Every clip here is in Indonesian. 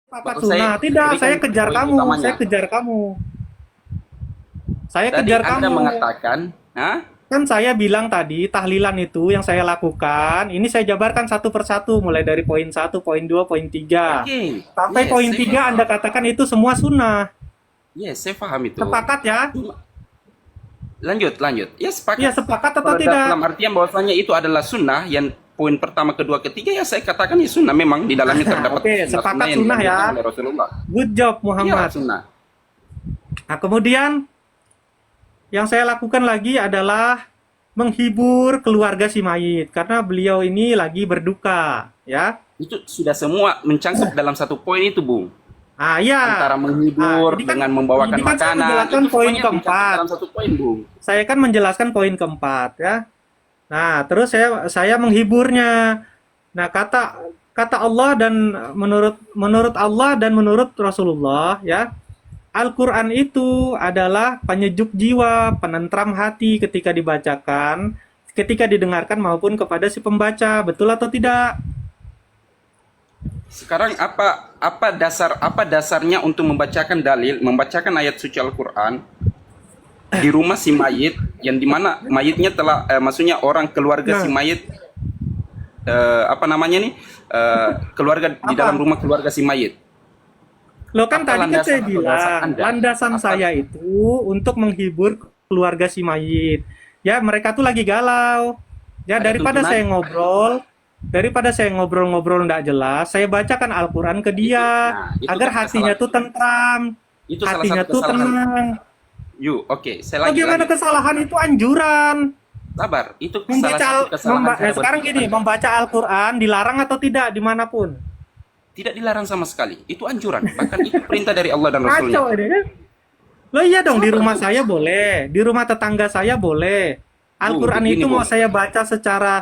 Sepakat Baru saya sunnah. Tidak, berikan saya kejar poin kamu. Saya utamanya. kejar kamu. Saya Tadi kejar Anda kamu. mengatakan, hah? Kan saya bilang tadi tahlilan itu yang saya lakukan. Ini saya jabarkan satu persatu mulai dari poin satu, poin 2, poin 3. Oke, Sampai yes, poin saya 3 Anda paham. katakan itu semua sunnah. Yes, saya paham itu. Sepakat ya? Cuma- Lanjut, lanjut. Ya Iya, sepakat. sepakat atau Kalau tidak? dalam artian bahwasanya itu adalah sunnah, yang poin pertama, kedua, ketiga, ya saya katakan ya sunnah. Memang di dalamnya terdapat Oke, sunnah-sunnah sepakat yang sunnah ya. dianjurkan oleh Rasulullah. Good job Iya, Muhammad. sunnah. Nah, kemudian yang saya lakukan lagi adalah menghibur keluarga si mayit karena beliau ini lagi berduka, ya. Itu sudah semua mencangkup dalam satu poin itu, Bung. Ah, ya. Antara Ah, menghibur dengan membawakan ini kan saya makanan, menjelaskan itu poin semuanya dicakup keempat. dalam satu poin, Bung. Saya kan menjelaskan poin keempat, ya. Nah, terus saya menghiburnya. Nah, kata kata Allah dan menurut menurut Allah dan menurut Rasulullah, ya, Al-Quran itu adalah penyejuk jiwa, penentram hati ketika dibacakan, ketika didengarkan maupun kepada si pembaca. Betul atau tidak? Sekarang apa dasarnya untuk membacakan dalil, membacakan ayat suci Al-Qur'an di rumah si mayit yang dimana mayitnya telah maksudnya orang keluarga si Nah, mayit apa namanya nih keluarga di dalam apa? rumah keluarga si mayit. Lo kan Apa tadi kan saya landasan atau dasar bilang, Anda? landasan Apa saya itu untuk menghibur keluarga si mayit. Ya, mereka tuh lagi galau. Ya, ada tuntunan? daripada saya ngobrol-ngobrol nggak jelas, saya bacakan Al-Quran ke Itu dia nah, itu agar hatinya kesalahan. tuh tentram, Itu salah hatinya satu tuh kesalahan. tenang. Oke, saya Bagaimana lanjut. kesalahan itu anjuran? Sabar, itu salah Membaca satu kesalahan cara sekarang berpikir gini, Anda. membaca Al-Quran dilarang atau tidak dimanapun? Tidak dilarang sama sekali. Itu anjuran. Bahkan itu perintah dari Allah dan Ngaco Rasulnya. ini kan? Lo iya dong, di Sabar, rumah Bung. saya boleh, di rumah tetangga saya boleh. Bung, Al-Quran begini, itu mau Bung. saya baca secara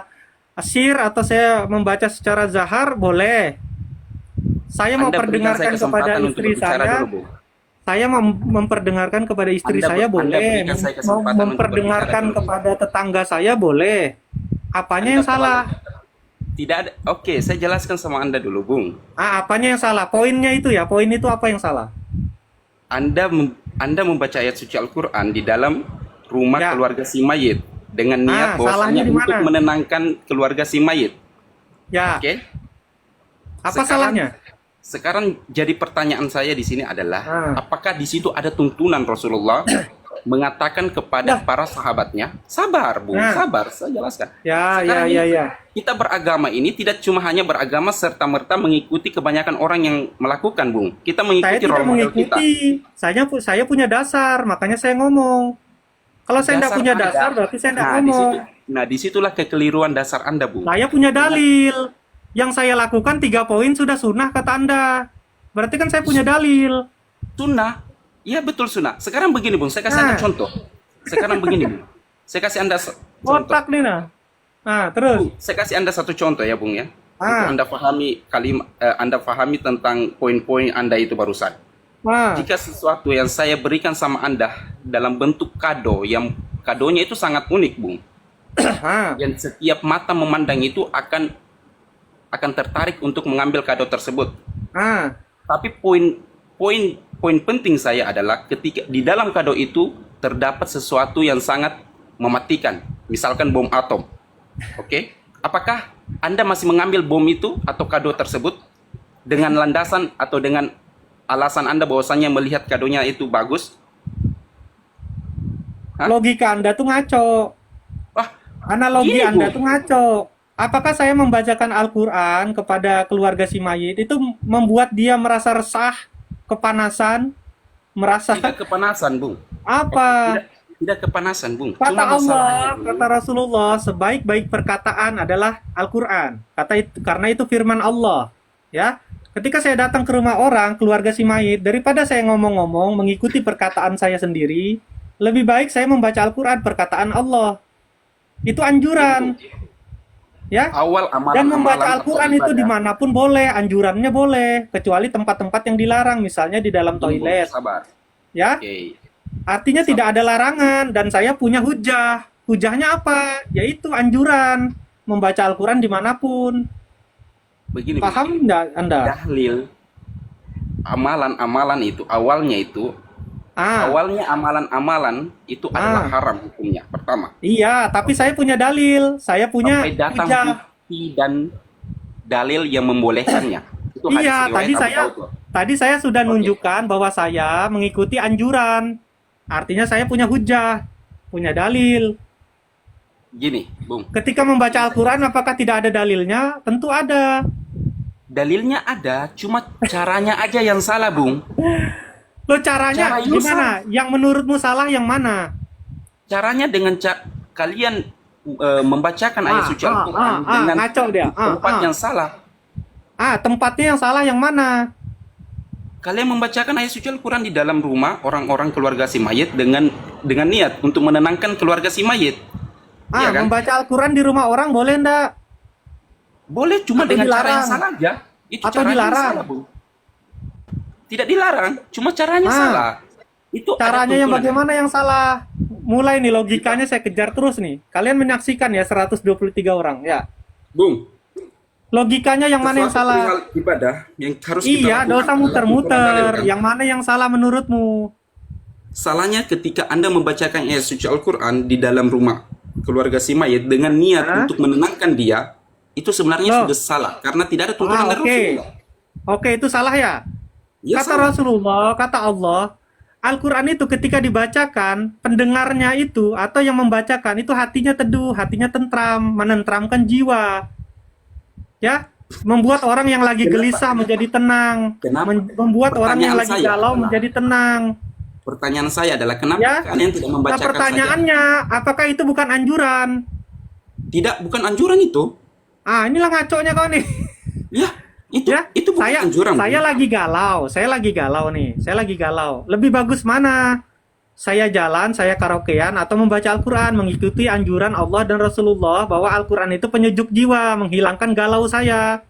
sir atau saya membaca secara zahar boleh. Saya mau Anda berikan saya perdengarkan kepada kesempatan untuk istri berbicara dulu, saya, Bung. saya memperdengarkan kepada istri saya Anda boleh, berikan saya kesempatan untuk berbicara memperdengarkan dulu, Bung. kepada tetangga saya boleh. Apanya Anda yang terlalu salah? tidak ada. Oke, saya jelaskan sama Anda dulu, Bung. Ah, apanya yang salah? Poinnya itu ya, poin itu apa yang salah? Anda membaca ayat suci Al-Qur'an di dalam rumah Ya. keluarga si mayit dengan niat Ah, salahnya bahwasanya di untuk mana? menenangkan keluarga si mayit. Ya, Oke? apa Sekarang salahnya? sekarang jadi pertanyaan saya di sini adalah Ah. apakah di situ ada tuntunan Rasulullah mengatakan kepada Lah, para sahabatnya, sabar, Bung, nah, sabar, saya jelaskan. ya, ya, Sekarang ya, ini ya. kita beragama ini tidak cuma hanya beragama serta-merta mengikuti kebanyakan orang yang melakukan, Bung. Kita Saya mengikuti tidak role model kita. mengikuti. Saya punya dasar, makanya saya ngomong. Kalau saya tidak Dasar punya Anda. dasar, berarti saya tidak Nah, di ngomong. situ disitulah kekeliruan dasar Anda, Bung. Saya punya Ingat, dalil. Yang saya lakukan 3 poin sudah sunnah kata Anda. Berarti kan saya punya dalil. sunnah. Iya, betul sunnah. Sekarang begini, Bung, saya kasih Anda Nah, contoh. Sekarang begini, Bung. Saya kasih Anda contoh. otak nih nah. Nah, terus. Bung, saya kasih Anda satu contoh ya, Bung ya. Untuk Ah, Anda pahami Anda pahami tentang poin-poin Anda itu barusan. nah, Jika sesuatu yang saya berikan sama Anda dalam bentuk kado yang kadonya itu sangat unik, Bung. ah, Yang setiap mata memandang itu akan tertarik untuk mengambil kado tersebut. ah. Tapi poin penting saya adalah ketika di dalam kado itu terdapat sesuatu yang sangat mematikan, misalkan bom atom. Oke? Apakah Anda masih mengambil bom itu atau kado tersebut dengan landasan atau dengan alasan Anda bahwasanya melihat kadonya itu bagus? Hah? Logika Anda tuh ngaco. Wah, Analogi gini, Anda Bung. tuh ngaco. Apakah saya membacakan Al-Quran kepada keluarga si mayit itu membuat dia merasa resah, kepanasan, merasa Tidak kepanasan, Bung. Oke, apa? tidak kepanasan, Bung. Kata Cuma masalahnya, Allah, kata Bung. Rasulullah, sebaik-baik perkataan adalah Al-Quran. Karena itu firman Allah. Ya, ketika saya datang ke rumah orang, keluarga si mayit, daripada saya ngomong-ngomong, mengikuti perkataan saya sendiri, lebih baik saya membaca Al-Quran, perkataan Allah. Itu Begini, Bung. anjuran. Ya, Awal dan membaca amalan-amalan atau Al-Quran itu ibadah. dimanapun boleh, anjurannya boleh, kecuali tempat-tempat yang dilarang, misalnya di dalam Begini, Bung. toilet. Sabar. Ya, Oke. artinya tidak ada larangan, dan saya punya hujah. Hujahnya apa? Yaitu anjuran membaca Al-Quran dimanapun. Begini, Bung. Paham enggak Anda? Dahlil amalan-amalan itu Ah, awalnya amalan-amalan itu adalah ah. haram hukumnya. Pertama, Iya, tapi saya punya dalil. Saya punya sampai datang hujah. bukti dan dalil yang membolehkannya. Itu hadis Iya, riwayat Abu Daud loh. tadi saya sudah Oke, nunjukkan bahwa saya mengikuti anjuran. Artinya saya punya hujah, punya dalil. gini, Bung. Ketika membaca Al-Quran, apakah tidak ada dalilnya? Tentu ada. Dalilnya ada, cuma caranya aja yang salah, Bung. Loh, caranya Caranya gimana? salah. Yang menurutmu salah yang mana? Caranya dengan kalian membacakan ayat suci Al-Quran dengan Ngaco dia. tempat yang salah. Tempatnya yang salah yang mana? Kalian membacakan ayat suci Al-Quran di dalam rumah orang-orang keluarga si mayit dengan niat untuk menenangkan keluarga si mayit. Iya kan? Membaca Al-Quran di rumah orang boleh ndak? Boleh, cuma Atau dengan cara dilarang? yang salah aja. Itu Atau caranya yang dilarang? salah, Bu. Tidak dilarang, cuma caranya Ah, salah. Itu ada Caranya yang tuntunan. bagaimana yang salah? Mulai nih logikanya saya kejar terus nih. Kalian menyaksikan ya 123 orang ya. Bung, Logikanya yang mana yang sesuatu salah? perihal ibadah yang harus kita Iya, lakukan dosa adalah muter-muter. dalilkan. Yang mana yang salah menurutmu? Salahnya ketika Anda membacakan ayat suci Al-Quran di dalam rumah keluarga si mayit dengan niat Hah? untuk menenangkan dia, itu sebenarnya Loh. sudah salah karena tidak ada tuntunan dari Oke. Rasulullah. Oke, itu salah ya? Ya Kata salah. Rasulullah, kata Allah, Al-Quran itu ketika dibacakan, pendengarnya itu atau yang membacakan itu hatinya teduh, hatinya tentram, menentramkan jiwa. Ya, membuat orang yang lagi Kenapa? gelisah menjadi tenang, Kenapa? membuat orang yang Pertanyaan lagi saya galau adalah- menjadi tenang. Pertanyaan saya adalah kenapa Ya. kalian tidak Nah, membacakan saja? pertanyaannya, apakah itu bukan anjuran? Tidak, bukan anjuran itu. Inilah ngaconya kau nih. Ya, Ya, itu bukan saya anjuran. saya Bu. lagi galau, saya lagi galau. Lebih bagus mana? Saya jalan, saya karaokean atau membaca Al-Quran, mengikuti anjuran Allah dan Rasulullah bahwa Al-Quran itu penyejuk jiwa, menghilangkan galau saya.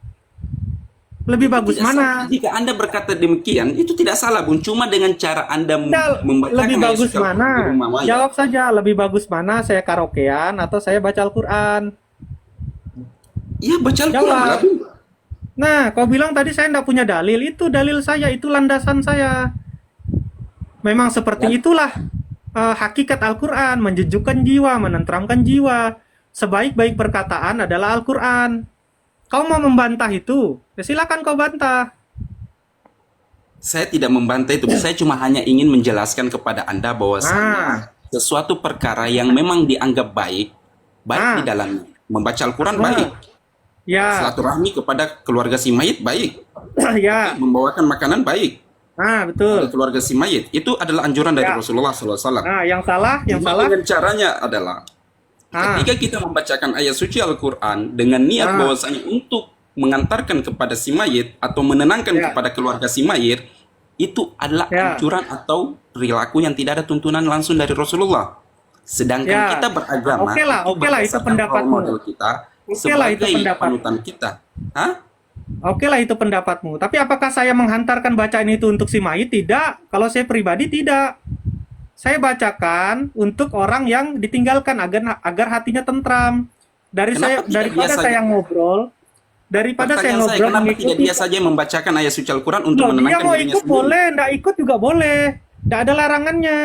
Lebih bagus Tidak mana? salah. Jika Anda berkata demikian, itu tidak salah, Bung. Cuma dengan cara Anda Tidak, membacakan lebih ayat bagus suci Al-Quran di mana? rumah mayat. Jawab saja, lebih bagus mana saya karaokean atau saya baca Al-Quran? Iya, baca Al-Quran Jawab. lah, Bung. Nah, kau bilang tadi saya tidak punya dalil, itu dalil saya, itu landasan saya. Memang seperti itulah hakikat Al-Quran, menjejukkan jiwa, menenteramkan jiwa. Sebaik-baik perkataan adalah Al-Quran. Kau mau membantah itu? Ya silakan kau bantah. Saya tidak membantah itu. Saya cuma hanya ingin menjelaskan kepada Anda bahwasanya sesuatu perkara yang memang dianggap baik Ah. di dalamnya. Membaca Al-Quran baik. Ya, Silaturahmi kepada keluarga si mayit baik. ya, Membawakan makanan baik kepada betul. keluarga si mayit. Itu adalah anjuran dari Ya. Rasulullah SAW. Yang salah, Cuma dengan caranya adalah Ah. ketika kita membacakan ayat suci Al-Quran dengan niat bahwasanya untuk mengantarkan kepada si mayit atau menenangkan Ya. kepada keluarga si mayit, itu adalah Ya. anjuran atau perilaku yang tidak ada tuntunan langsung dari Rasulullah. Sedangkan Ya. kita beragama, Oke lah, itu berdasarkan pendapatmu. role model kita Oke lah, itu sebagai pendapatmu. panutan kita. Hah? Oke lah itu pendapatmu. Tapi apakah saya menghantarkan bacaan itu untuk si mayit? Tidak. Kalau saya pribadi tidak. Saya bacakan untuk orang yang ditinggalkan agar hatinya tentram. Kenapa tidak Daripada dia saja? saya ngobrol, Pertanyaan saya, kenapa tidak dia saja yang membacakan ayat suci Al-Quran untuk Loh, dia menenangkan mau dirinya ikut sendiri? boleh, nggak ikut juga boleh. Nggak ada larangannya.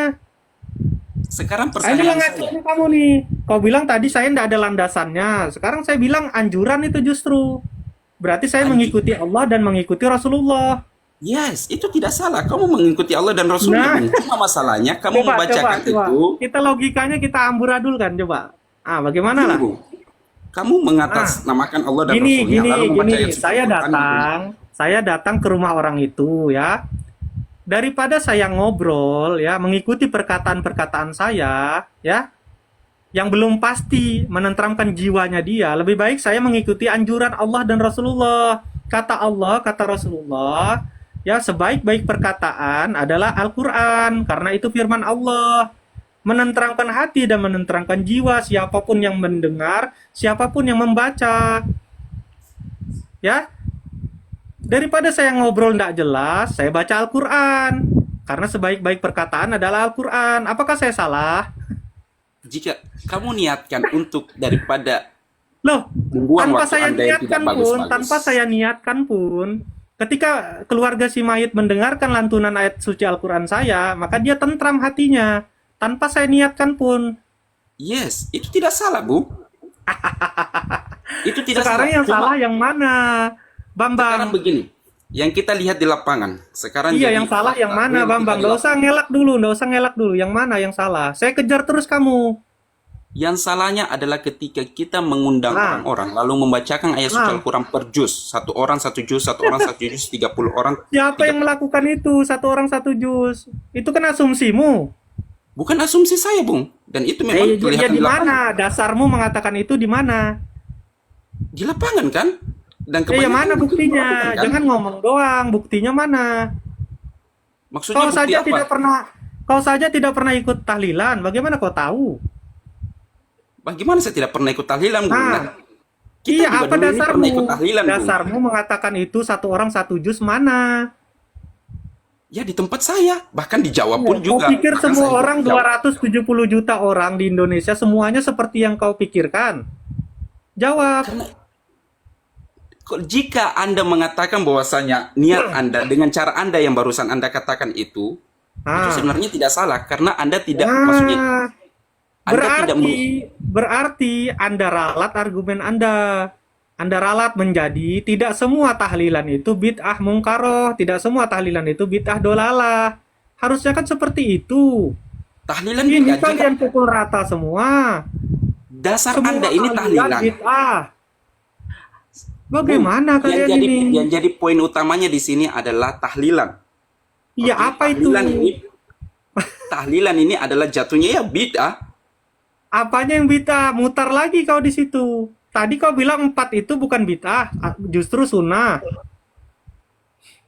Sekarang Ini pertanyaan ngaco saya, kamu nih. Kau bilang tadi saya nggak ada landasannya. Sekarang saya bilang anjuran itu justru. Berarti saya mengikuti Allah dan mengikuti Rasulullah. yes, itu tidak salah. Kamu mengikuti Allah dan Rasulnya. Nah. Cuma masalahnya kamu membacakan coba. itu. Kita logikanya kita amburadulkan coba. Bagaimana lah? Tunggu. Kamu mengatasnamakan Allah dan Gini, Rasulnya. lalu membaca gini. ayat suci Saya Al-Quran. saya datang ke rumah orang itu ya. Daripada saya ngobrol ya, mengikuti perkataan-perkataan saya ya, yang belum pasti menenteramkan jiwanya dia, lebih baik saya mengikuti anjuran Allah dan Rasulullah. Kata Allah, kata Rasulullah, ya sebaik-baik perkataan adalah Al-Quran, karena itu firman Allah. Menenteramkan hati dan menenteramkan jiwa siapapun yang mendengar, siapapun yang membaca. Ya, daripada saya ngobrol tidak jelas, saya baca Al-Quran. Karena sebaik-baik perkataan adalah Al-Quran. Apakah saya salah? Jika kamu niatkan untuk daripada Loh, membuang tanpa waktu saya Anda yang tidak niatkan pun, bagus-bagus. tanpa saya niatkan pun, Ketika keluarga si mayit mendengarkan lantunan ayat suci Al-Quran saya, maka dia tentram hatinya tanpa saya niatkan pun. Yes, itu tidak salah, Bu. Itu tidak Sekarang salah. yang salah yang mana, Sekarang Bambang? begini, yang kita lihat di lapangan. Sekarang Iya, jadi yang salah yang fakta mana, yang kita Bambang? di Nggak lapangan. usah ngelak dulu, nggak usah ngelak dulu. Yang mana yang salah? Saya kejar terus kamu. Yang salahnya adalah ketika kita mengundang Nah, orang-orang lalu membacakan ayat suci nah, Al-Quran per juz. Satu orang satu juz, satu orang satu juz, 30 orang. siapa Tiga... yang melakukan itu? Satu orang satu juz. Itu kan asumsimu. Bukan asumsi saya, Bung. Dan itu memang Ya kelihatan di di lapangan. mana? Dasarmu mengatakan itu di mana? Di lapangan kan? Dan Ya kebanyakan mana begitu buktinya? melakukan, kan? Jangan ngomong doang. Buktinya mana? Maksudnya bukti apa? Kau saja tidak pernah ikut tahlilan. Bagaimana kau tahu? Bagaimana saya tidak pernah ikut tahlilan, Bung? Nah, Nah, kita iya, juga apa dulu ini pernah ikut dasarmu? tahlilan, Bung. Dasarmu mengatakan itu satu orang satu juz mana? Ya di tempat saya, bahkan dijawab pun Kau juga. pikir Bahkan semua saya orang jawab. 270 juta orang di Indonesia semuanya seperti yang kau pikirkan? Jawab. Karena jika Anda mengatakan bahwasanya niat Anda dengan cara Anda yang barusan Anda katakan itu Ah, sebenarnya tidak salah karena Anda tidak maksudnya ah, Anda tidak berarti Anda ralat argumen Anda. Anda ralat menjadi tidak semua tahlilan itu bid'ah mungkaroh, tidak semua tahlilan itu bid'ah dolalah. Harusnya kan seperti itu. tahlilan Ini bid'ah. Jika kalian pukul rata semua. dasar Semua Anda ini tahlilan. bid'ah. Bung, Bagaimana kalian ini? yang jadi poin utamanya di sini adalah tahlilan. Iya, Oke, apa itu? tahlilan ini adalah jatuhnya ya bid'ah. Apanya yang bid'ah? Mutar lagi kau di situ. Tadi kau bilang 4 itu bukan bid'ah, justru sunnah.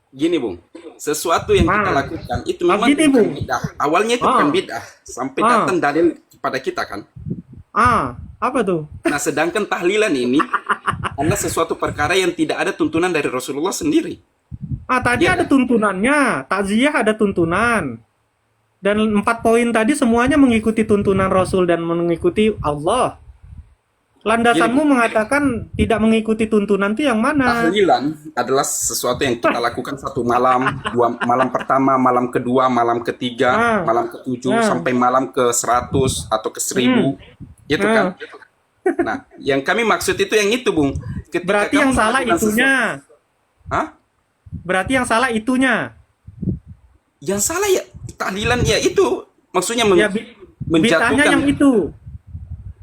Gini, Bung. Sesuatu yang kita Ah, lakukan itu memang gini, bukan Bung. bid'ah. Awalnya itu Ah, bukan bid'ah sampai ah, datang dalil kepada kita kan. apa tuh? Nah, sedangkan tahlilan ini adalah sesuatu perkara yang tidak ada tuntunan dari Rasulullah sendiri. Tadi Iya ada kan? tuntunannya, takziah ada tuntunan. Dan 4 poin tadi semuanya mengikuti tuntunan Rasul dan mengikuti Allah. Gini, Landasanmu Bung. mengatakan tidak mengikuti tuntunan itu yang mana? Tahlilan adalah sesuatu yang kita lakukan satu malam, malam pertama, malam kedua, malam ketiga, Ah, malam ketujuh, ah, sampai malam ke 100 atau ke 1000. Itu kan. ah. Nah, yang kami maksud itu yang itu, Bung. Ketika Berarti kamu yang salah melakukan itunya. Hah? Berarti yang salah itunya. Yang salah ya tahlilan ya itu. Maksudnya Ya bid'ahnya yang menjatuhkan. itu.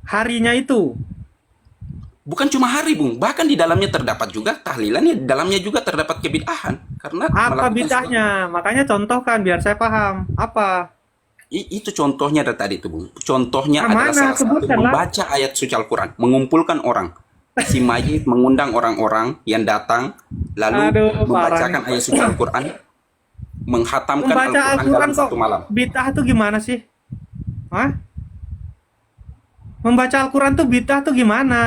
Harinya itu. Bukan cuma hari, Bung. Bahkan di dalamnya terdapat juga tahlilan, ya di dalamnya juga terdapat kebid'ahan. Karena Apa melakukan bid'ahnya? Makanya contohkan biar saya paham. Apa? itu contohnya dari tadi itu, Bung. Contohnya adalah Mana? salah satu Sebutkanlah. membaca ayat suci Al-Quran, mengumpulkan orang. Si mayit mengundang orang-orang yang datang, lalu Aduh, membacakan parah. ayat suci Al-Quran, menghatamkan Membaca Al-Quran Al-Quran dalam kok satu malam. bid'ah tuh gimana sih? Hah? Membaca Al-Quran tuh bid'ah tuh gimana?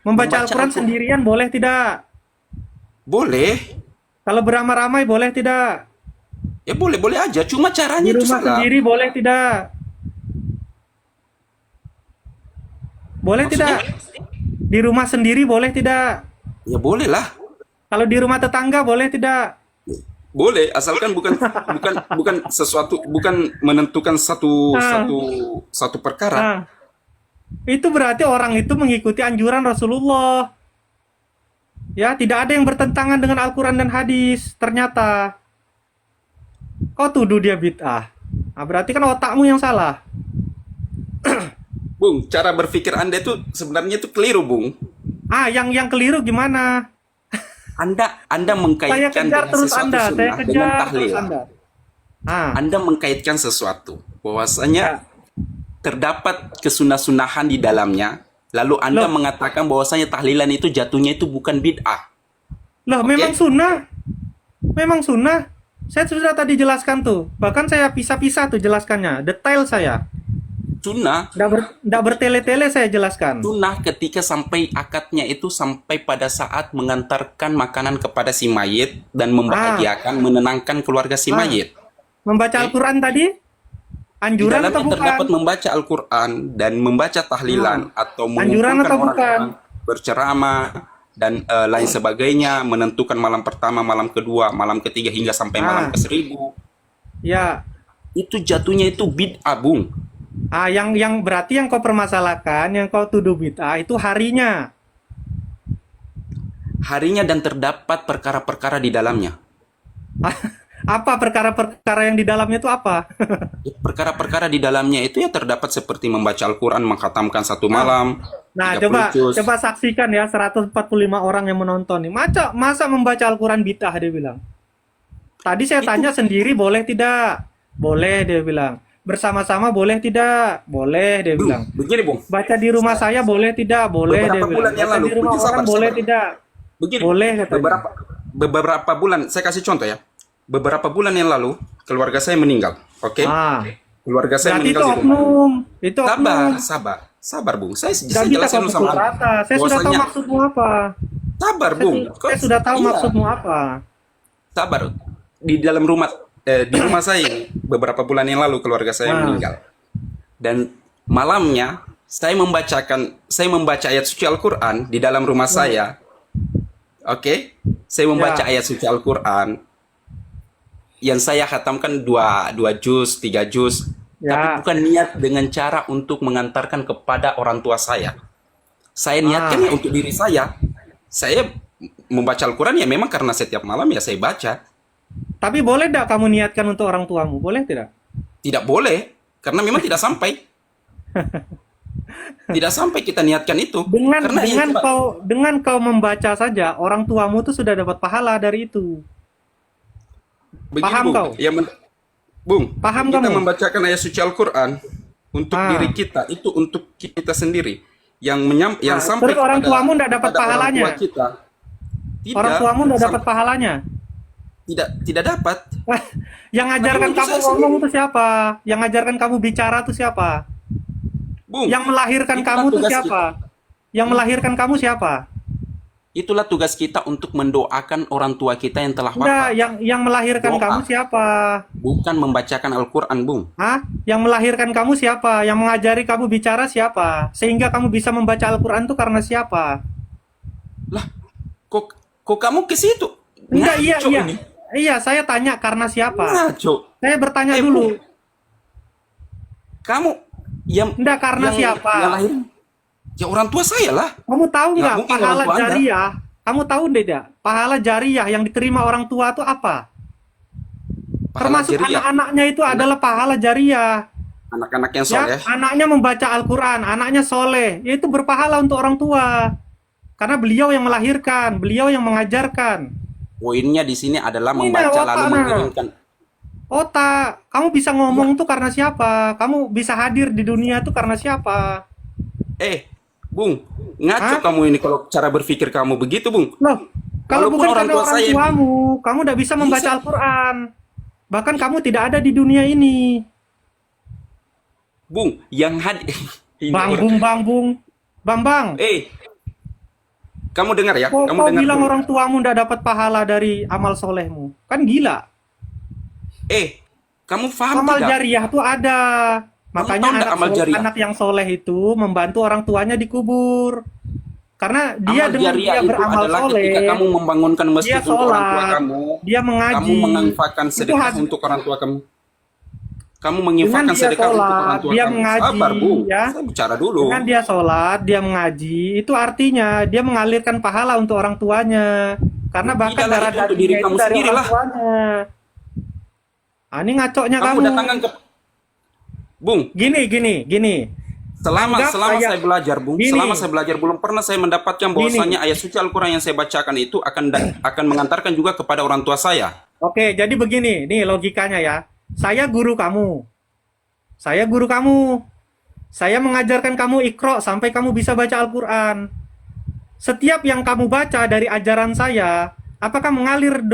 Membaca Membaca Al-Quran Al-Quran sendirian boleh tidak? boleh, Kalau beramai-ramai boleh tidak? ya boleh-boleh aja. Cuma Di caranya itu rumah salah. sendiri boleh tidak? Boleh Maksudnya, tidak? Di rumah sendiri boleh tidak? ya boleh lah. Kalau di rumah tetangga boleh tidak? Boleh, asalkan bukan sesuatu, bukan menentukan satu Ah, satu satu perkara. ah. Itu berarti orang itu mengikuti anjuran Rasulullah. Ya, tidak ada yang bertentangan dengan Al-Quran dan hadis. Ternyata kau tuduh dia bid'ah. Berarti kan otakmu yang salah. Bung, cara berpikir Anda itu sebenarnya itu keliru, Bung. Yang keliru gimana? Anda Saya mengkaitkan kejar dengan terus sesuatu Anda, saya sunnah dengan kejar terus tahlil. Anda. Ah, Anda mengkaitkan sesuatu bahwasanya ya. terdapat kesunah-sunahan di dalamnya, lalu Anda Loh, mengatakan bahwasanya tahlilan itu jatuhnya itu bukan bid'ah. loh, memang Oke? sunnah. Memang sunnah. Saya sudah tadi jelaskan tuh. Bahkan saya pisah-pisah tuh jelaskannya. Detail saya. Sunnah, Nggak bertele-tele saya jelaskan. sunnah ketika sampai akadnya itu sampai pada saat mengantarkan makanan kepada si mayit dan Ah, membahagiakan, menenangkan keluarga si ah. mayit. Membaca Oke? Al-Quran tadi? Di Anjuran atau dalamnya bukan? terdapat membaca Al-Quran dan membaca tahlilan atau Anjuran mengumpulkan atau bukan? orang-orang berceramah dan lain sebagainya, menentukan malam pertama, malam kedua, malam ketiga hingga sampai malam Ah, ke 1000. ya. Itu jatuhnya itu bid'ah, Bung. Yang berarti yang kau permasalahkan, yang kau tuduh bid'ah itu harinya. Harinya dan terdapat perkara-perkara di dalamnya. Apa perkara-perkara yang di dalamnya itu apa? Perkara-perkara di dalamnya itu ya terdapat seperti membaca Al-Quran, mengkhatamkan satu malam, Nah, 30 juz. coba saksikan ya 145 orang yang menonton nih. Masa membaca Al-Quran bid'ah dia bilang. Tadi saya Itu tanya sendiri boleh tidak? Boleh dia bilang. Bersama-sama boleh tidak? Boleh dia Bung, bilang. begini Bung. Baca di rumah saya boleh tidak? Boleh dia Beberapa bilang. bulan yang Baca lalu, di rumah begini, orang sabar, boleh sabar. tidak? Begini, Boleh katanya. beberapa bulan, saya kasih contoh ya. Beberapa bulan yang lalu, keluarga saya meninggal. Oke? Ah, Keluarga saya berarti itu meninggal di rumah. oknum. Itu Sabar, oknum. sabar Bung. Saya Tidak bisa jelasin kau dulu pukul sama kamu. rata. Saya sudah tahu Bahwasanya, maksudmu apa. sabar Saya, Bung. saya sudah tahu Iya, maksudmu apa. sabar. Di dalam rumah, di rumah saya ini, beberapa bulan yang lalu keluarga saya Nah, meninggal. Dan malamnya, saya membaca ayat suci Al-Quran di dalam rumah saya. Oke? Saya membaca ya, ayat suci Al-Quran yang saya khatamkan dua juz, 3 juz, tapi ya. bukan niat dengan cara untuk mengantarkan kepada orang tua saya. Saya Ah, niatkan ya untuk diri saya. Saya membaca Al-Quran ya memang karena setiap malam ya saya baca. tapi boleh tidak kamu niatkan untuk orang tuamu? Boleh tidak? Tidak boleh, karena memang tidak sampai. Tidak sampai kita niatkan itu. Dengan Karena ya coba, dengan kau membaca saja, orang tuamu tuh sudah dapat pahala dari itu. begini Paham Bung, kau? ya Bung, Paham kita kamu? membacakan ayat suci Al-Quran untuk Ah, diri kita, itu untuk kita sendiri. Yang sampai terus orang kepada tuamu tidak dapat kepada orang pahalanya. tua kita. Orang Tidak, tuamu tidak dapat pahalanya. tidak dapat. Yang Tapi ngajarkan untuk kamu saya ngomong sendiri, itu siapa? Yang ngajarkan kamu bicara itu siapa? Bung, Yang melahirkan itulah kamu itu tugas kita. siapa? Yang melahirkan kamu siapa? Itulah tugas kita untuk mendoakan orang tua kita yang telah Enggak, wafat. yang melahirkan Doa, kamu siapa? bukan membacakan Al-Quran, Bung. Hah? Yang melahirkan kamu siapa? Yang mengajari kamu bicara siapa? Sehingga kamu bisa membaca Al-Quran itu karena siapa? Lah, kok kamu ke situ? Enggak, iya, Ngaco iya. ini. Iya, saya tanya karena siapa? Ngaco. Saya bertanya Bung, dulu. kamu yang Enggak, karena siapa? yang lahir ya orang tua saya lah. Kamu tahu Nggak nggak mungkin orang pahala tua Anda. jariah? Kamu tahu tidak? Pahala jariah yang diterima orang tua itu apa? Pahala Termasuk jariah. anak-anaknya itu Anak, adalah pahala jariah. anak-anak yang Ya, soleh. anaknya membaca Al-Quran, anaknya soleh, ya itu berpahala untuk orang tua. Karena beliau yang melahirkan, beliau yang mengajarkan. Poinnya di sini adalah Ini nah, membaca otak lalu nah. mengirimkan. Otak, kamu bisa Ya, ngomong tuh karena siapa? Kamu bisa hadir di dunia itu karena siapa? Bung, ngaco Hah? kamu ini kalau cara berpikir kamu begitu, Bung. Loh, kalau Walaupun bukan orang karena tua orang saya tuamu, kamu tidak bisa membaca bisa. Al-Quran. Bahkan kamu tidak ada di dunia ini. Bung, yang hadir ini Bang orang. Bung, Bang Bung. Bang, Kamu dengar ya? kok Kamu kau dengar bilang dulu. orang tuamu tidak dapat pahala dari amal solehmu? Kan gila. Kamu paham Amal tidak? jariah tuh ada. Kamu Makanya tahu enggak amal jariah? anak yang soleh itu membantu orang tuanya dikubur. Karena dia Amal dengan jariah dia itu beramal adalah soleh, ketika kamu membangunkan dia masjid untuk orang tua sholat, kamu, dia kamu mengaji. menginfakkan Itu sedekah untuk orang tua kamu. Kamu dengan menginfakkan dia sedekah untuk orang sholat, tua dia kamu. mengaji, Sabar, Bu. ya. Saya bicara dulu. Dengan dia sholat, dia mengaji, itu artinya dia mengalirkan pahala untuk orang tuanya. Karena bahkan Tidaklah darah itu untuk diri dagingnya itu kamu dari sendiri orang lah. tuanya. Ah, ini ngacoknya Kamu kamu. datangkan ke Bung. Gini. Selama Anggap selama saya saya belajar, Bung, gini, selama saya belajar belum pernah saya mendapatkan bahwasanya gini. ayat suci Al-Qur'an yang saya bacakan itu akan mengantarkan juga kepada orang tua saya. Oke, jadi begini, nih logikanya ya. Saya guru kamu. Saya guru kamu. Saya mengajarkan kamu Iqra sampai kamu bisa baca Al-Quran. Setiap yang kamu baca dari ajaran saya, apakah mengalir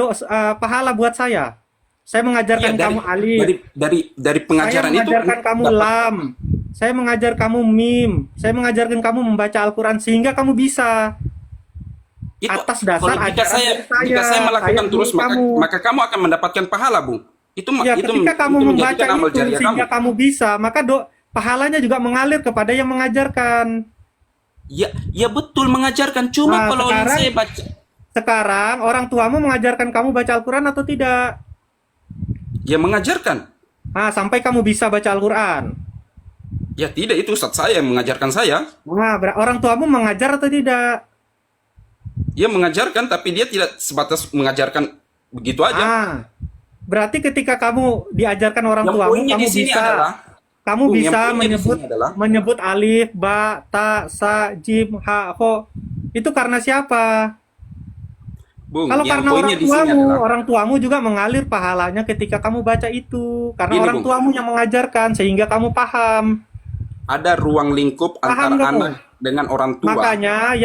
pahala buat saya? Saya Iya, mengajarkan kamu alif. dari Saya pengajaran itu mengajarkan kamu dapat. lam. Saya mengajar kamu mim. Saya mengajarkan kamu membaca Al-Quran sehingga kamu bisa. Itu Atas dasar kalau jika ajaran saya dari jika saya melakukan saya terus guru kamu. maka kamu akan mendapatkan pahala, Bung. Ya, ketika kamu membaca menjadikan amal itu jariah kamu. sehingga kamu bisa, maka pahalanya juga mengalir kepada yang mengajarkan. Ya, ya betul mengajarkan. Cuma Nah, kalau yang sekarang saya baca, sekarang orang tuamu mengajarkan kamu baca Al-Quran atau tidak? ya mengajarkan. Nah, sampai kamu bisa baca Al-Quran. Ya tidak, itu Ustadz saya yang mengajarkan saya. Nah, orang tuamu mengajar atau tidak? Dia mengajarkan, tapi dia tidak sebatas mengajarkan begitu aja. Ah, berarti ketika kamu diajarkan orang Yang tuamu, poinnya di kamu sini bisa adalah, kamu Bung, yang bisa poinnya di menyebut sini adalah, menyebut alif, ba, ta, sa, jim, ha, ho. Itu karena siapa? Bung, Kalau yang karena poinnya di sini adalah, orang tuamu juga mengalir pahalanya ketika kamu baca itu. Karena gini orang Bung, tuamu yang mengajarkan sehingga kamu paham. ada ruang lingkup Paham antara kamu? anak dengan orang tua. Makanya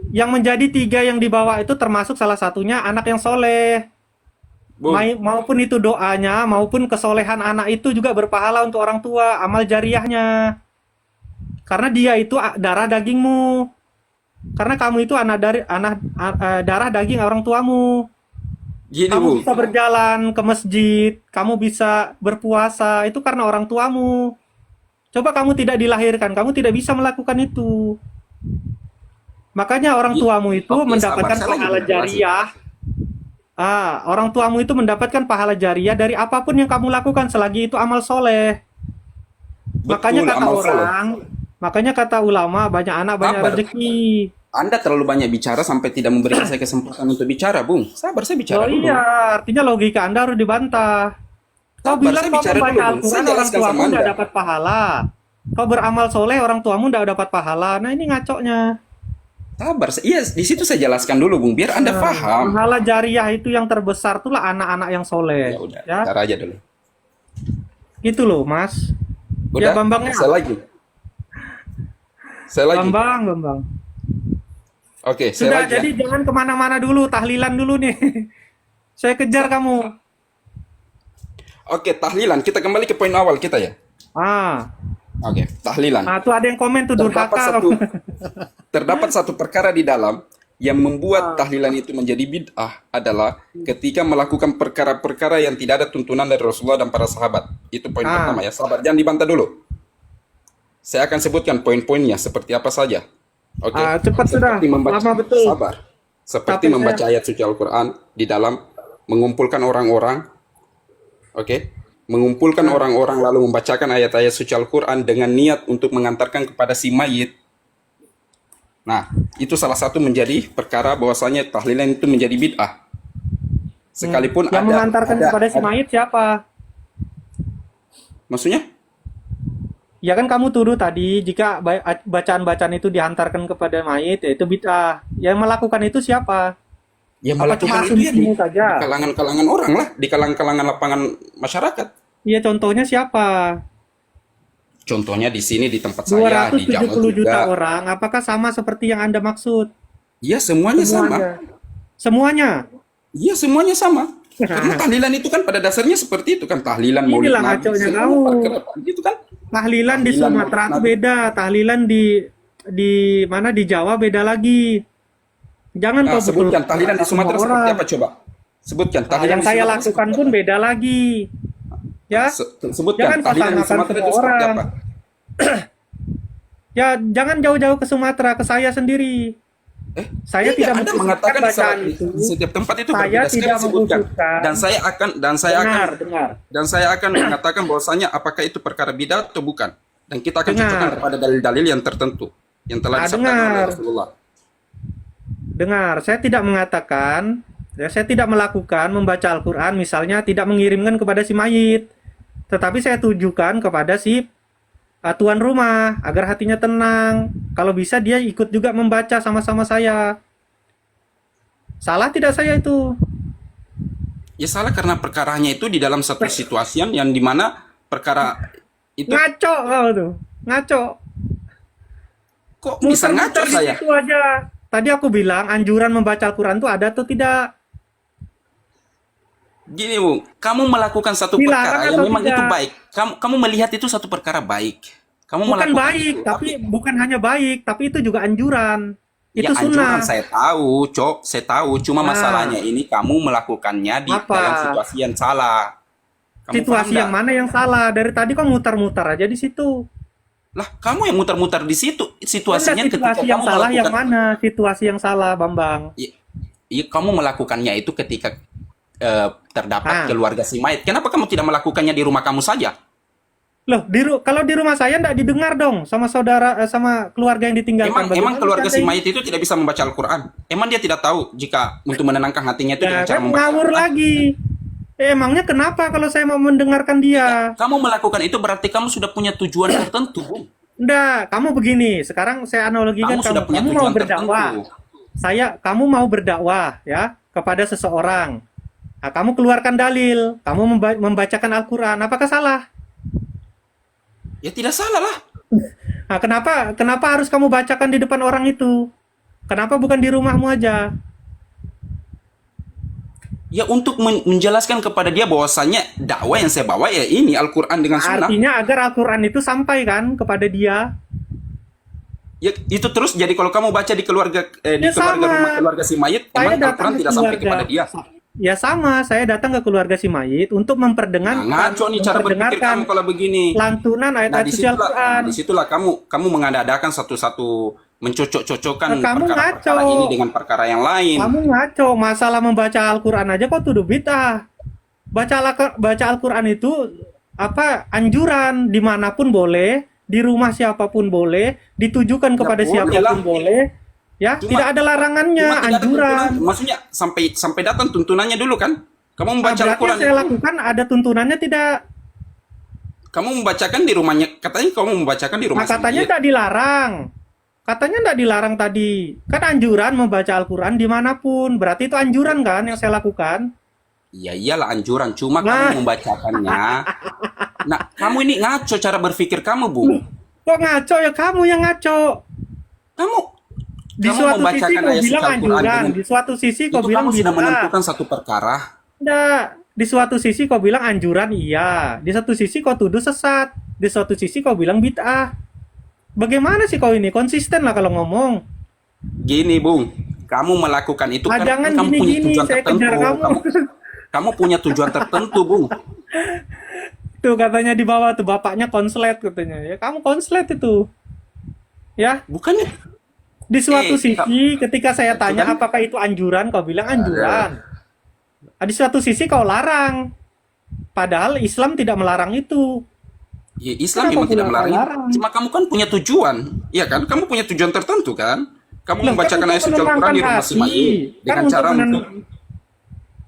yang menjadi tiga yang dibawa itu termasuk salah satunya anak yang soleh. Bung, Maupun itu doanya, maupun kesolehan anak itu juga berpahala untuk orang tua, amal jariahnya. Karena dia itu darah dagingmu. Karena kamu itu darah daging orang tuamu. gini Kamu Bung, bisa berjalan ke masjid, kamu bisa berpuasa, itu karena orang tuamu. Coba kamu tidak dilahirkan, kamu tidak bisa melakukan itu. Makanya orang Gi- tuamu itu oke sabar, mendapatkan saya lagi pahala menjelasin. jariah. Orang tuamu itu mendapatkan pahala jariah dari apapun yang kamu lakukan selagi itu amal soleh. Makanya Betul, kata amal soleh. orang, makanya kata ulama, banyak anak banyak Sabar, rezeki. Anda terlalu banyak bicara sampai tidak memberikan saya kesempatan untuk bicara, Bung. Sabar, saya bicara Oh iya, dulu. artinya logika Anda harus dibantah. Kau Sabar, bilang saya kau bicara dulu, membaca Bung. Saya Al-Quran orang jelaskan tuamu sama tidak Anda. dapat pahala. Kau beramal soleh orang tuamu tidak dapat pahala. Nah ini ngacoknya. Sabar, iya di situ saya jelaskan dulu, Bung, biar Anda Nah, paham. pahala jariah itu yang terbesar itulah anak-anak yang Ya soleh. udah, Ya, cara aja dulu. gitu loh Mas. Ya Udah, Bambangnya. saya lagi. Saya lagi. Bambang. Oke, saya Sudah, lagi ya. jadi jangan kemana-mana dulu, tahlilan dulu nih. Saya kejar kamu. Oke, tahlilan. Kita kembali ke poin awal kita ya. Ah, Oke, tahlilan. tuh ada yang komen tuh Terdapat durhaka. satu terdapat satu perkara di dalam yang membuat tahlilan itu menjadi bid'ah adalah ketika melakukan perkara-perkara yang tidak ada tuntunan dari Rasulullah dan para sahabat. Itu poin pertama ya. Sabar, jangan dibantah dulu. Saya akan sebutkan poin-poinnya seperti apa saja. Oke. Cepat sudah. Seperti membaca, Lama betul. sabar. Seperti Capek membaca ayat suci Al-Quran di dalam mengumpulkan orang-orang, oke, mengumpulkan orang-orang lalu membacakan ayat-ayat suci Al-Quran dengan niat untuk mengantarkan kepada si mayit. Nah, itu salah satu menjadi perkara bahwasanya tahlilan itu menjadi bid'ah. Sekalipun Yang mengantarkan kepada si mayit siapa? maksudnya? Ya kan kamu tuduh tadi jika bacaan-bacaan itu dihantarkan kepada mayit ya itu bid'ah. Yang melakukan itu siapa? Ya Apa cuma melakukan itu ya di asumsimu saja? kalangan-kalangan orang lah, di kalangan-kalangan lapangan masyarakat. Iya contohnya siapa? Contohnya di sini di tempat saya di Jawa 270 juta juga. orang. Apakah sama seperti yang Anda maksud? Iya semuanya sama. Semuanya. Semuanya. Iya semuanya sama. Karena tahlilan itu kan pada dasarnya seperti itu kan tahlilan maulid Inilah nabi ngaconya semua kamu. perkara gitu kan. Tahlilan di Tahlilan Sumatera maulid itu nabi. beda, tahlilan di mana di Jawa beda lagi. Jangan Nah, kau sebutkan betul tahlilan di Sumatera semua seperti orang. apa coba? Sebutkan tahlilan Yang di saya Sumatera lakukan seperti pun apa? beda lagi. Ya, Sebutkan jangan kau tahlilan di samakan Sumatera itu semua seperti orang. apa? Ya, jangan jauh-jauh ke Sumatera, ke saya sendiri. Saya tidak Anda mengkhususkan mengatakan bacaan itu. di setiap tempat itu Saya berbeda. tidak Sekarang sebutkan. mengkhususkan. Dengar. Dan saya akan mengatakan bahwasanya apakah itu perkara bidah atau bukan. Dan kita akan Dengar. cocokkan kepada dalil-dalil yang tertentu yang telah disabdakan oleh Dengar. Rasulullah. Dengar, saya tidak mengatakan, ya, saya tidak melakukan membaca Al-Quran, misalnya tidak mengirimkan kepada si mayit. Tetapi saya tujukan kepada si tuan rumah, agar hatinya tenang. Kalau bisa dia ikut juga membaca sama-sama saya. Salah tidak saya itu? Ya salah karena perkaranya itu di dalam satu situasi yang dimana perkara itu Ngaco kau tuh, ngaco. kok bisa ngaco Muter-muter di saya? situ aja. Tadi aku bilang anjuran membaca Al-Quran itu ada atau tidak? Gini Bung, kamu melakukan satu Dilarang perkara yang atau memang tidak? itu baik. Kamu melihat itu satu perkara baik. Kamu Bukan melakukan baik, itu, tapi bukan hanya baik, tapi itu juga anjuran. ya Itu anjuran sunnah. saya tahu, Cok, saya tahu. Cuma Nah. masalahnya ini kamu melakukannya di Apa? dalam situasi yang salah. Kamu Situasi paham yang nggak? mana yang salah? Dari tadi kok muter-muter aja di situ. Lah, kamu yang muter-muter di situ. Benda Situasinya ketika situasi yang kamu salah yang melakukan, mana? Situasi yang salah, Bambang. iya, iya, kamu melakukannya itu ketika terdapat Ah, keluarga si mayat. Kenapa kamu tidak melakukannya di rumah kamu saja? loh, kalau di rumah saya nggak didengar dong sama saudara, sama keluarga yang Emang ditinggalkan. emang Bagaimana keluarga si seandainya? mayat itu tidak bisa membaca Al-Quran? Emang dia tidak tahu jika untuk menenangkan hatinya itu Ya dengan cara kan membaca ngawur Al-Quran? lagi. Emangnya kenapa kalau saya mau mendengarkan dia? Kamu melakukan itu berarti kamu sudah punya tujuan tertentu, Bung. Enggak, kamu begini. Sekarang saya analogikan Kamu sudah kamu. punya Kamu mau tujuan berdakwah. tertentu. Kamu mau berdakwah ya kepada seseorang. Nah, kamu keluarkan dalil. Kamu membacakan Al-Quran. Apakah salah? Ya tidak salah lah. Nah, kenapa harus kamu bacakan di depan orang itu? Kenapa bukan di rumahmu aja? Ya untuk menjelaskan kepada dia bahwasanya dakwah yang saya bawa ya ini Al-Quran dengan Sunnah. Artinya agar Al-Quran itu sampai kan kepada dia. Ya itu terus jadi kalau kamu baca di keluarga di Ya keluarga rumah sama. keluarga si mayit, Saya emang datang Al-Quran ke tidak sampai keluarga. kepada dia. Ya sama, saya datang ke keluarga si mayit untuk Nah, memperdengarkan ngaco nih cara berpikir kamu kalau begini. lantunan Nah, ayat-ayat suci Al-Quran. disitulah kamu mengadakan satu-satu mencocok-cocokkan Kamu perkara-perkara ngaco. ini dengan perkara yang lain. Kamu ngaco, masalah membaca Al-Quran aja kok tuduh bid'ah. Baca Al-Quran itu apa anjuran dimanapun boleh, di rumah siapapun boleh, ditujukan kepada boleh siapapun lah. boleh. Ya, Cuma- tidak ada larangannya, Cuma tidak ada anjuran. tuntunan. Maksudnya sampai datang tuntunannya dulu kan? Kamu Nah, membaca berarti Al-Quran yang saya itu, lakukan ada tuntunannya tidak? kamu membacakan di rumahnya, katanya kamu membacakan di rumah Nah, katanya sendiri. tidak dilarang. Katanya tidak dilarang tadi. Kan anjuran membaca Al-Quran dimanapun. Berarti itu anjuran kan yang saya lakukan? Ya iyalah anjuran, cuma Nah. kamu membacakannya. Nah, kamu ini ngaco cara berpikir kamu, Bung. Kok ngaco ya kamu yang ngaco? Kamu Di kamu suatu sisi membacakan kau ayat suci bilang Al-Quran anjuran, dengan di suatu sisi kau itu bilang kamu sudah bid'ah. menentukan satu perkara. Nggak, di suatu sisi kau bilang anjuran iya, di satu sisi kau tuduh sesat, di suatu sisi kau bilang bid'ah. Bagaimana sih kau ini? Konsisten lah kalau ngomong. Gini, Bung, kamu melakukan itu Ah, karena jangan kamu punya gini-gini, tujuan saya tertentu. kejar kamu. Kamu punya tujuan tertentu, Bung. Tuh katanya di bawah tuh bapaknya konslet katanya. Ya kamu konslet itu. Ya, Bukannya di suatu Eh, sisi ketika saya tanya kan- apakah itu anjuran, kau bilang anjuran. Ah, di suatu sisi kau larang. Padahal Islam tidak melarang itu. ya, Islam Kenapa memang tidak pula melarang. melarang? Cuma kamu kan punya tujuan. Iya kan? Kamu punya tujuan tertentu kan? Kamu Loh, membacakan kan ayat untuk suci Al-Quran di rumah menenangkan si mayit hati. Kan dengan untuk cara untuk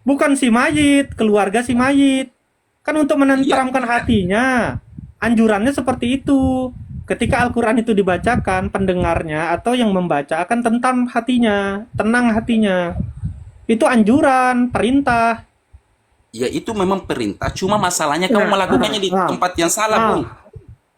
bukan si mayit, keluarga si mayit. Kan untuk menenteramkan Iya. hatinya. Anjurannya seperti itu. Ketika Al-Quran itu dibacakan, pendengarnya atau yang membaca akan tentram hatinya, tenang hatinya. Itu anjuran, perintah. Ya itu memang perintah, cuma masalahnya kamu Nah, melakukannya di nah, tempat yang salah, nah. Bung.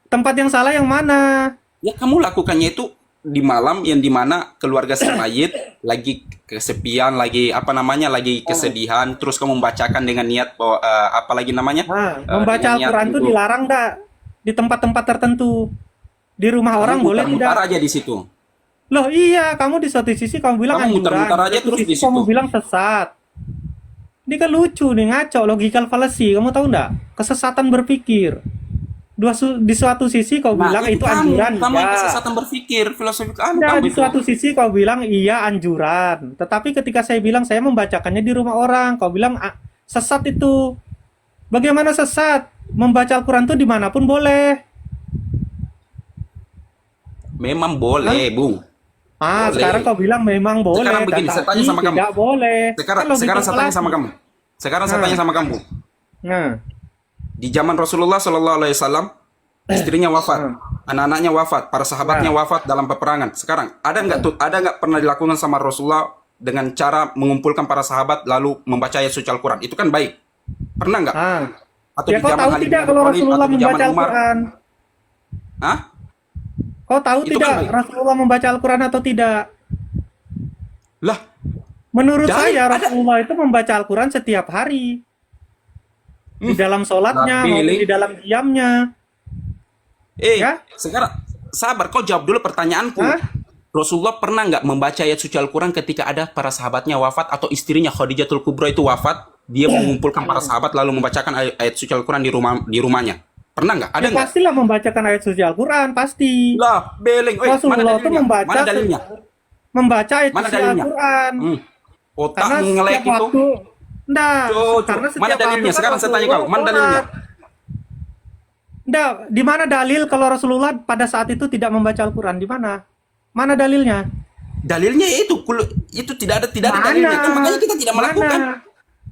Tempat yang salah yang mana? Ya kamu lakukannya itu di malam yang dimana keluarga si mayit lagi kesepian, lagi apa namanya, lagi kesedihan, terus kamu membacakan dengan niat bahwa apa lagi namanya? Nah, Eh, membaca dengan niat Al-Quran itu untuk- dilarang enggak? Di tempat-tempat tertentu. Di rumah orang kamu boleh mutar-mutar tidak? aja di situ. Loh iya, kamu di satu sisi kamu bilang Kamu anjuran, mutar-mutar aja di satu terus sisi di situ. kamu bilang sesat. Ini kan lucu nih, ngaco, logical fallacy. Kamu tahu nggak? Kesesatan berpikir. Di suatu sisi kau bilang itu anjuran, kamu yang iya. kesesatan berpikir, filosofi kamu Nah, di itu. suatu sisi kau bilang iya anjuran. Tetapi ketika saya bilang saya membacakannya di rumah orang, kau bilang sesat itu. Bagaimana sesat? Membaca Al-Quran itu dimanapun boleh. Memang boleh, Bung. Boleh. Sekarang kau bilang memang boleh. Sekarang begini, saya tanya sama kamu. Tidak boleh. Sekarang Kan logika sekarang saya tanya fallacy. sama kamu. Sekarang saya tanya sama kamu. Nah, Di zaman Rasulullah Shallallahu Alaihi Wasallam, istrinya wafat, anak-anaknya wafat, para sahabatnya wafat dalam peperangan. Sekarang ada nggak pernah dilakukan sama Rasulullah dengan cara mengumpulkan para sahabat lalu membaca ayat suci Al-Quran? Itu kan baik. Pernah nggak? Atau ya di kau zaman tahu Ali bin tidak Abi kalau Thalib, Rasulullah atau di zaman membaca Umar? Al-Quran? Hah? Kau tahu Itu tidak kan baik. Rasulullah membaca Al-Quran atau tidak? Lah, Menurut Dan saya ada- Rasulullah itu membaca Al-Quran setiap hari. Di dalam sholatnya Nabi maupun ini. di dalam diamnya. Ya? sekarang sabar, kau jawab dulu pertanyaanku. Hah? Rasulullah pernah nggak membaca ayat suci Al-Quran ketika ada para sahabatnya wafat atau istrinya Khadijatul Kubra itu wafat? Dia mengumpulkan para sahabat lalu membacakan ayat suci Al-Quran di rumahnya. Pernah nggak? Ada Ya nggak? pastilah membacakan ayat suci Al-Quran, pasti. Lah, beleng. Oi, mana Rasulullah itu dalilnya? Mana dalilnya? membaca ayat Mana suci dalilnya? Al-Quran. Otak Karena ngelek setiap itu. waktu, enggak, Tuh, karena mana setiap dalilnya? waktu kan Sekarang saya tanya kau, Rasulullah mana dalilnya? sholat. Enggak, di mana dalil kalau Rasulullah pada saat itu tidak membaca Al-Quran? Di mana? Mana dalilnya? Dalilnya itu tidak ada Mana? dalilnya kan makanya kita tidak melakukan. Mana?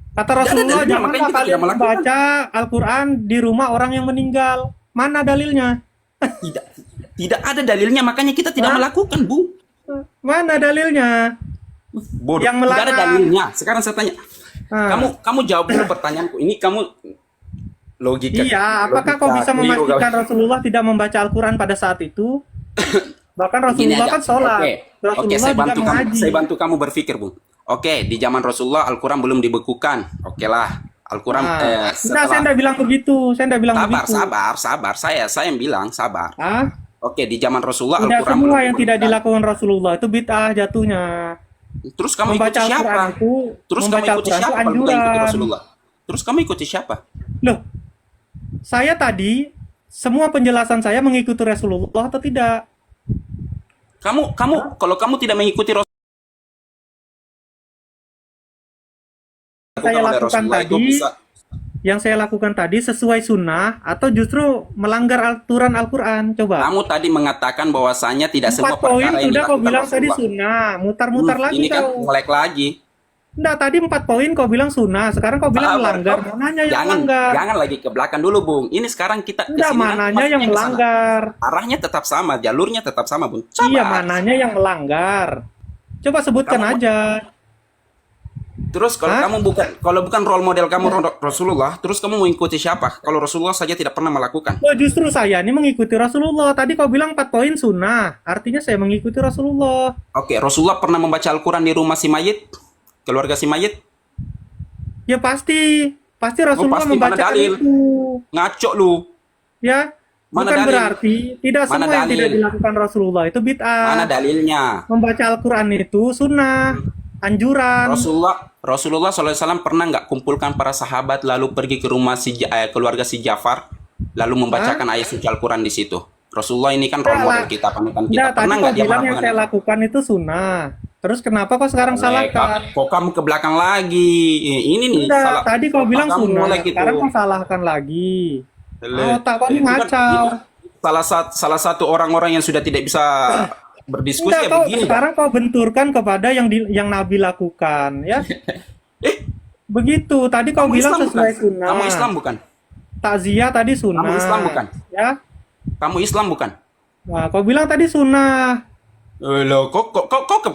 Kata Tidak ada Rasulullah, dalilnya, makanya janganlah kita kalian tidak melakukan. membaca Al-Quran di rumah orang yang meninggal. Mana dalilnya? Tidak tidak ada dalilnya makanya kita tidak Hah? melakukan, Bung. Mana dalilnya? Bodoh. Yang Tidak ada melarang. dalilnya. Sekarang saya tanya, Ah. kamu jawab dulu pertanyaanku. Ini kamu logika. Iya, apakah kau logika bisa keliru, memastikan kau. Rasulullah tidak membaca Al-Quran pada saat itu? Bahkan Gini Rasulullah aja. kan sholat. Oke, Rasulullah saya juga bantu kamu. mengaji. Saya bantu kamu berpikir, Bung. Oke, di zaman Rasulullah Al-Quran belum dibekukan. Oke lah, Al-Quran Nah, enggak, saya setelah. enggak bilang begitu. Saya enggak bilang Sabar, begitu. sabar. Saya yang bilang sabar. Ah, Oke, di zaman Rasulullah tidak Al-Quran semua belum yang tidak dibekukan. dilakukan Rasulullah itu bid'ah jatuhnya. Terus kamu ikuti Membaca siapa? Al-Quran itu, Terus kamu membaca ikuti Al-Quran itu siapa kalau bukan ikuti anjuran. Rasulullah? Terus kamu ikuti siapa? Loh, saya tadi semua penjelasan saya mengikuti Rasulullah atau tidak? Kalau kamu tidak mengikuti Rasulullah Saya oleh lakukan Rasulullah itu tadi, bisa. yang saya lakukan tadi sesuai sunnah atau justru melanggar aturan Al-Quran? Coba. Kamu tadi mengatakan bahwasanya tidak semua 4 poin perkara yang sudah kau dilakukan bilang tadi Rasulullah. sunnah, mutar-mutar lagi Ini kan kau. ngelek lagi. Enggak, tadi 4 poin kau bilang sunnah, sekarang kau bilang Sabar, melanggar. kau. Mananya yang Jangan melanggar? jangan lagi ke belakang dulu, Bung. Ini sekarang kita Enggak, kesini kan mananya maksudnya yang ke sana. melanggar? Arahnya tetap sama, jalurnya tetap sama, Bung. Sabar. Iya, mananya yang melanggar? Coba sebutkan Kamu- aja. Terus kalau Hah? kalau bukan role model kamu Rasulullah, terus kamu mau ikuti siapa? Kalau Rasulullah saja tidak pernah melakukan. Oh, justru saya ini mengikuti Rasulullah. Tadi kau bilang 4 poin sunnah, artinya saya mengikuti Rasulullah. Oke, Rasulullah pernah membaca Al-Quran di rumah si mayit, keluarga si mayit? Ya pasti Rasulullah pasti, mana membacakan dalil? itu. Ngaco lu. Ya, Mana bukan dalil? berarti tidak Mana semua yang tidak dalil? dilakukan Rasulullah itu bid'ah. Mana dalilnya? Membaca Al-Quran itu sunnah, anjuran. Rasulullah SAW pernah nggak kumpulkan para sahabat lalu pergi ke rumah keluarga si Ja'far lalu membacakan ayat suci Al-Quran di situ. Rasulullah ini kan role Enggak model lah. kita, panutan kita. Enggak, tadi Pernah kau nggak dia bilang yang melakukan saya itu? lakukan itu sunnah. Terus kenapa kau sekarang salahkan? Kok kamu ke belakang lagi? Ini nih Enggak, salah. tadi kau otak bilang kamu sunnah, molek itu. sekarang kau salahkan lagi. Ele. Otak kamu Itu kan- ngacau. itu salah satu orang-orang yang sudah tidak bisa berdiskusi Enggak, ya kau begini. sekarang kau benturkan kepada yang Nabi lakukan, ya. Eh, Begitu. Tadi kau kamu bilang Islam sesuai bukan? sunnah. Kamu Islam bukan? Takziah tadi sunnah. Kamu Islam bukan? Ya. Kamu Islam bukan? Nah, kau bilang tadi sunnah. Loh,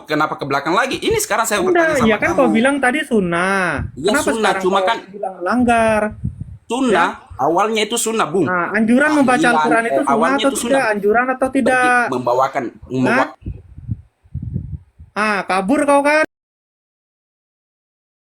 kenapa ke belakang lagi? Ini sekarang saya bertanya Udah, sama ya kan kamu. kau bilang tadi sunnah. Iya, Kenapa sunnah, sekarang cuma kau kan bilang melanggar? Sunnah, awalnya itu sunnah, Bung. Nah, anjuran membaca Tahlilan, Al-Quran itu sunnah awalnya atau itu tidak? sunnah. Anjuran atau tidak? Membawakan kabur kau kan?